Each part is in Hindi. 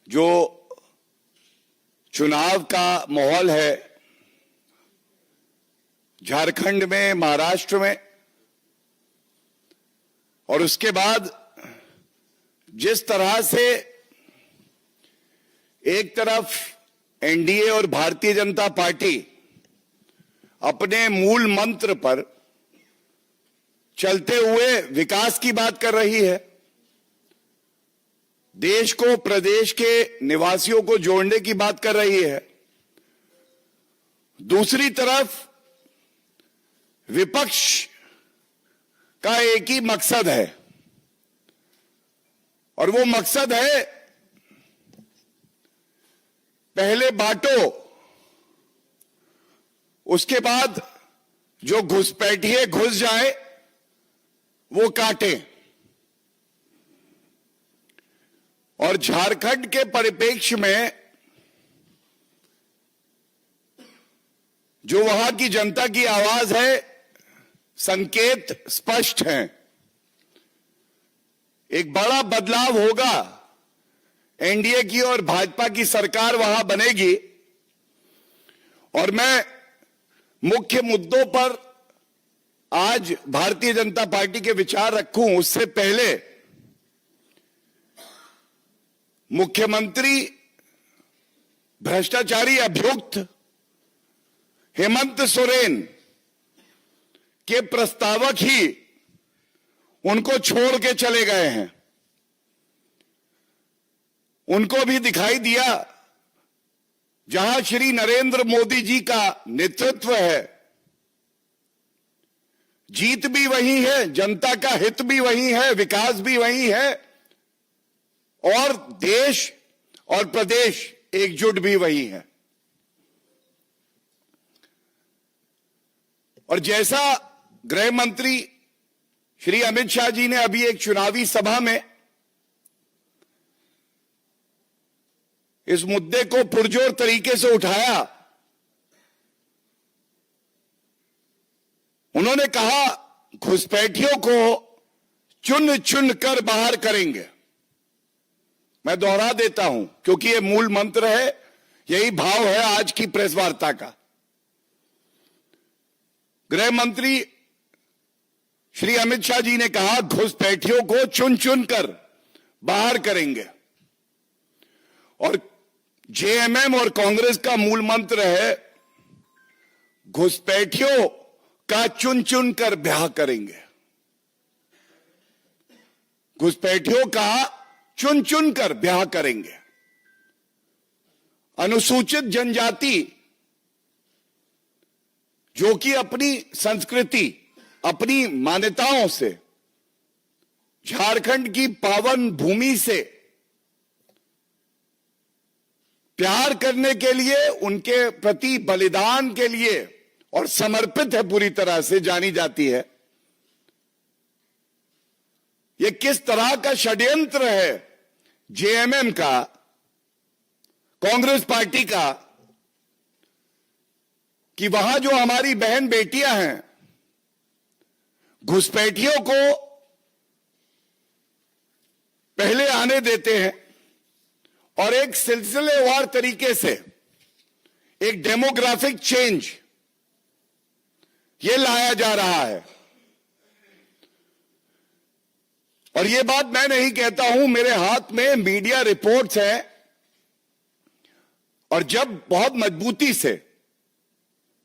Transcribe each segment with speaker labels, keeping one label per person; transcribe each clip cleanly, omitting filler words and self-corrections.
Speaker 1: जो चुनाव का माहौल है झारखंड में, महाराष्ट्र में, और उसके बाद जिस तरह से एक तरफ एनडीए और भारतीय जनता पार्टी अपने मूल मंत्र पर चलते हुए विकास की बात कर रही है, देश को, प्रदेश के निवासियों को जोड़ने की बात कर रही है, दूसरी तरफ विपक्ष का एक ही मकसद है, और वो मकसद है पहले बांटो, उसके बाद जो घुसपैठिए घुस जाए वो काटे। और झारखंड के परिप्रेक्ष्य में जो वहां की जनता की आवाज है, संकेत स्पष्ट हैं। एक बड़ा बदलाव होगा, एनडीए की और भाजपा की सरकार वहां बनेगी, और मैं मुख्य मुद्दों पर आज भारतीय जनता पार्टी के विचार रखूं उससे पहले मुख्यमंत्री भ्रष्टाचारी अभियुक्त हेमंत सोरेन के प्रस्तावक ही उनको छोड़ के चले गए हैं। उनको भी दिखाई दिया जहां श्री नरेंद्र मोदी जी का नेतृत्व है, जीत भी वही है, जनता का हित भी वही है, विकास भी वही है, और देश और प्रदेश एकजुट भी वही है। और जैसा गृह मंत्री श्री अमित शाह जी ने अभी एक चुनावी सभा में इस मुद्दे को पुरजोर तरीके से उठाया, उन्होंने कहा घुसपैठियों को चुन चुन कर बाहर करेंगे। मैं दोहरा देता हूं क्योंकि ये मूल मंत्र है, यही भाव है आज की प्रेस वार्ता का। गृह मंत्री श्री अमित शाह जी ने कहा घुसपैठियों को चुन चुन कर बाहर करेंगे, और जेएमएम और कांग्रेस का मूल मंत्र है घुसपैठियों का चुन चुन कर ब्याह करेंगे। घुसपैठियों का चुन चुन कर ब्याह करेंगे। अनुसूचित जनजाति जो कि अपनी संस्कृति, अपनी मान्यताओं से, झारखंड की पावन भूमि से प्यार करने के लिए, उनके प्रति बलिदान के लिए और समर्पित है, पूरी तरह से जानी जाती है। यह किस तरह का षड्यंत्र है जेएमएम का, कांग्रेस पार्टी का, कि वहां जो हमारी बहन बेटियां हैं घुसपैठियों को पहले आने देते हैं, और एक सिलसिलेवार तरीके से एक डेमोग्राफिक चेंज ये लाया जा रहा है। और ये बात मैं नहीं कहता हूं, मेरे हाथ में मीडिया रिपोर्ट्स हैं, और जब बहुत मजबूती से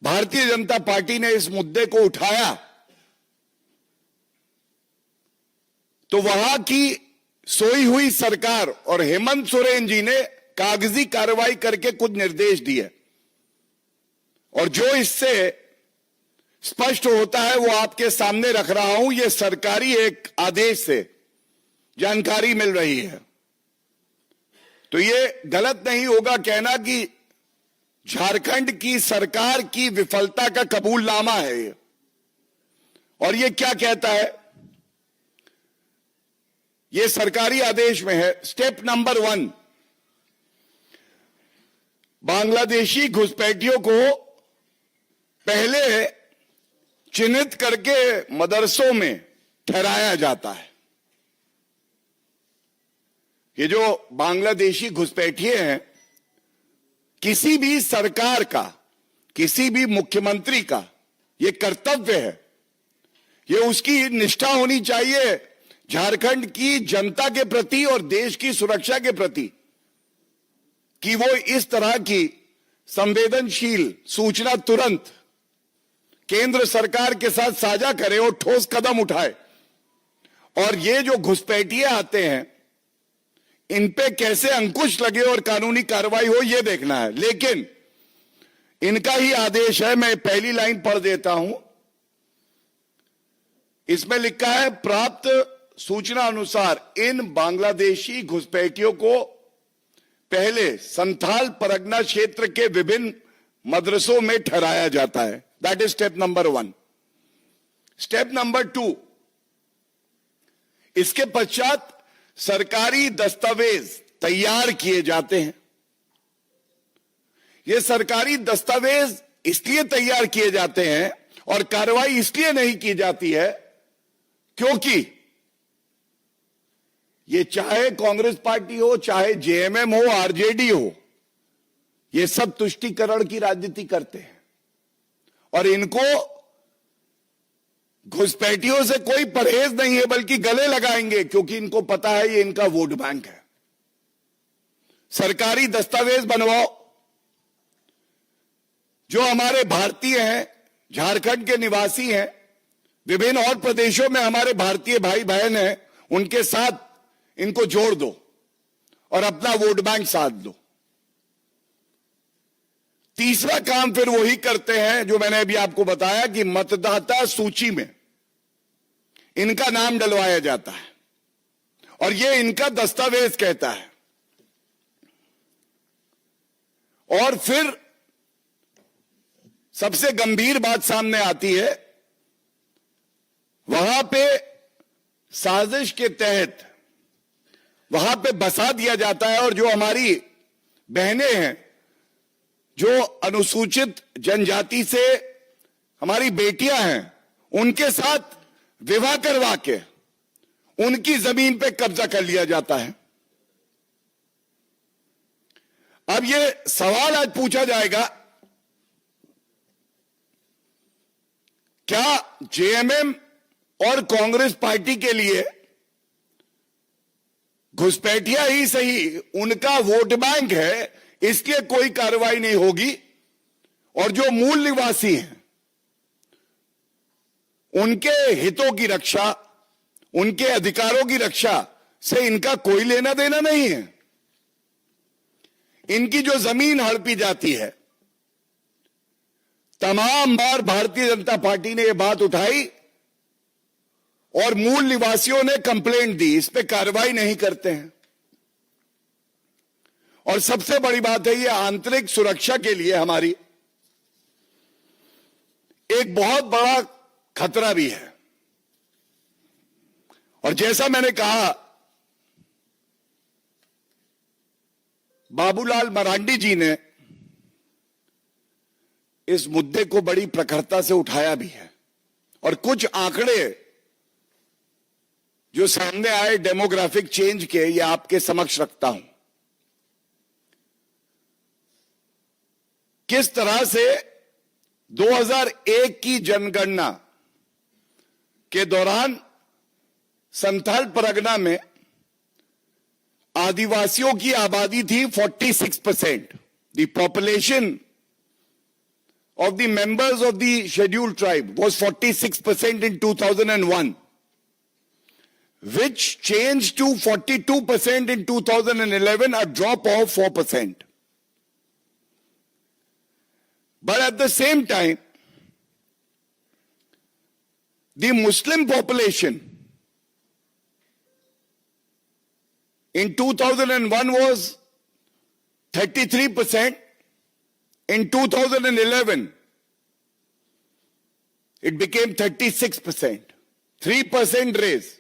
Speaker 1: भारतीय जनता पार्टी ने इस मुद्दे को उठाया तो वहां की सोई हुई सरकार और हेमंत सोरेन जी ने कागजी कार्रवाई करके कुछ निर्देश दिए, और जो इससे स्पष्ट होता है वो आपके सामने रख रहा हूं। ये सरकारी एक आदेश से जानकारी मिल रही है। तो ये गलत नहीं होगा कहना कि झारखंड की सरकार की विफलता का कबूलनामा है ये। और ये क्या कहता है, ये सरकारी आदेश में है, स्टेप नंबर 1, बांग्लादेशी घुसपैठियों को पहले चिन्हित करके मदरसों में ठहराया जाता है। ये जो बांग्लादेशी घुसपैठिए हैं, किसी भी सरकार का, किसी भी मुख्यमंत्री का ये कर्तव्य है, ये उसकी निष्ठा होनी चाहिए झारखंड की जनता के प्रति और देश की सुरक्षा के प्रति, कि वो इस तरह की संवेदनशील सूचना तुरंत केंद्र सरकार के साथ साझा करे और ठोस कदम उठाए। और ये जो घुसपैठिए आते हैं, इन पे कैसे अंकुश लगे और कानूनी कार्रवाई हो, ये देखना है। लेकिन इनका ही आदेश है, मैं पहली लाइन पढ़ देता हूं। इसमें लिखा है, प्राप्त सूचना अनुसार इन बांग्लादेशी घुसपैठियों को पहले संथाल परगना क्षेत्र के विभिन्न मदरसों में ठहराया जाता है। That is step number 1। Step number 2, इसके पश्चात सरकारी दस्तावेज तैयार किए जाते हैं। ये सरकारी दस्तावेज इसलिए तैयार किए जाते हैं और कार्रवाई इसलिए नहीं की जाती है क्योंकि ये चाहे कांग्रेस पार्टी हो, चाहे जेएमएम हो, आरजेडी हो, ये सब तुष्टीकरण की राजनीति करते हैं और इनको घुसपैठियों से कोई परहेज नहीं है, बल्कि गले लगाएंगे क्योंकि इनको पता है ये इनका वोट बैंक है। सरकारी दस्तावेज बनवाओ। जो हमारे भारतीय हैं, झारखंड के निवासी हैं, विभिन्न और प्रदेशों में हमारे भारतीय भाई बहन हैं, उनके साथ इनको जोड़ दो और अपना वोट बैंक साध दो। तीसरा काम फिर वही करते हैं जो मैंने अभी आपको बताया कि मतदाता सूची में इनका नाम डलवाया जाता है और ये इनका दस्तावेज कहता है। और फिर सबसे गंभीर बात सामने आती है, वहां पे साजिश के तहत वहां पे बसा दिया जाता है और जो हमारी बहनें हैं, जो अनुसूचित जनजाति से हमारी बेटियां हैं, उनके साथ विवाह करवा के उनकी जमीन पे कब्जा कर लिया जाता है। अब ये सवाल आज पूछा जाएगा, क्या जेएमएम और कांग्रेस पार्टी के लिए घुसपैठिया ही सही उनका वोट बैंक है, इसलिए कोई कार्रवाई नहीं होगी और जो मूल निवासी हैं उनके हितों की रक्षा, उनके अधिकारों की रक्षा से इनका कोई लेना देना नहीं है। इनकी जो जमीन हड़पी जाती है, तमाम बार भारतीय जनता पार्टी ने यह बात उठाई और मूल निवासियों ने कंप्लेंट दी, इस पे कार्रवाई नहीं करते हैं। और सबसे बड़ी बात है, ये आंतरिक सुरक्षा के लिए हमारी एक बहुत बड़ा खतरा भी है। और जैसा मैंने कहा, बाबूलाल मरांडी जी ने इस मुद्दे को बड़ी प्रखरता से उठाया भी है और कुछ आंकड़े जो सामने आए डेमोग्राफिक चेंज के, ये आपके समक्ष रखता हूं। किस तरह से 2001 की जनगणना के दौरान संथाल परगना में आदिवासियों की आबादी थी 46%। The population of the members of the scheduled tribe was 46% in 2001, which changed to 42% in 2011, a drop of 4%. But at the same time, the Muslim population in 2001 was 33%. In 2011, it became 36%, 3% raise.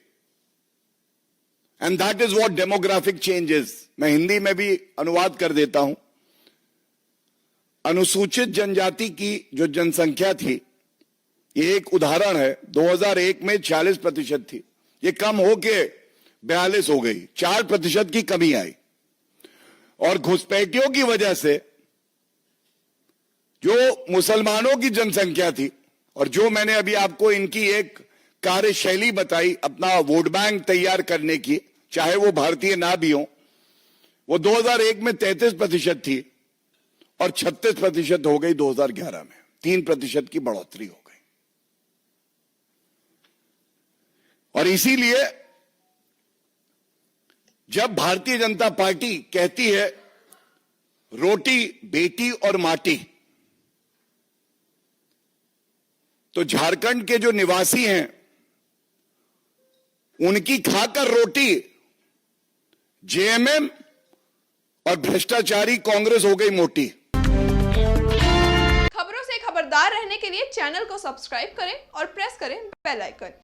Speaker 1: And that is what demographic change is. मैं हिंदी में भी अनुवाद कर देता हूं। अनुसूचित जनजाति की जो जनसंख्या थी, ये एक उदाहरण है, 2001 में 46% थी, ये कम होके 42 हो गई, 4% की कमी आई। और घुसपैठियों की वजह से जो मुसलमानों की जनसंख्या थी, और जो मैंने अभी आपको इनकी एक कार्यशैली बताई अपना वोट बैंक तैयार करने की, चाहे वो भारतीय ना भी हो, वो 2001 में 33% थी और 36% हो गई 2011 में, 3% की बढ़ोतरी हो गई। और इसीलिए जब भारतीय जनता पार्टी कहती है रोटी बेटी और माटी, तो झारखंड के जो निवासी हैं उनकी खाकर रोटी जेएमएम और भ्रष्टाचारी कांग्रेस हो गई मोटी।
Speaker 2: खबरों से खबरदार रहने के लिए चैनल को सब्सक्राइब करें और प्रेस करें बेल आइकन।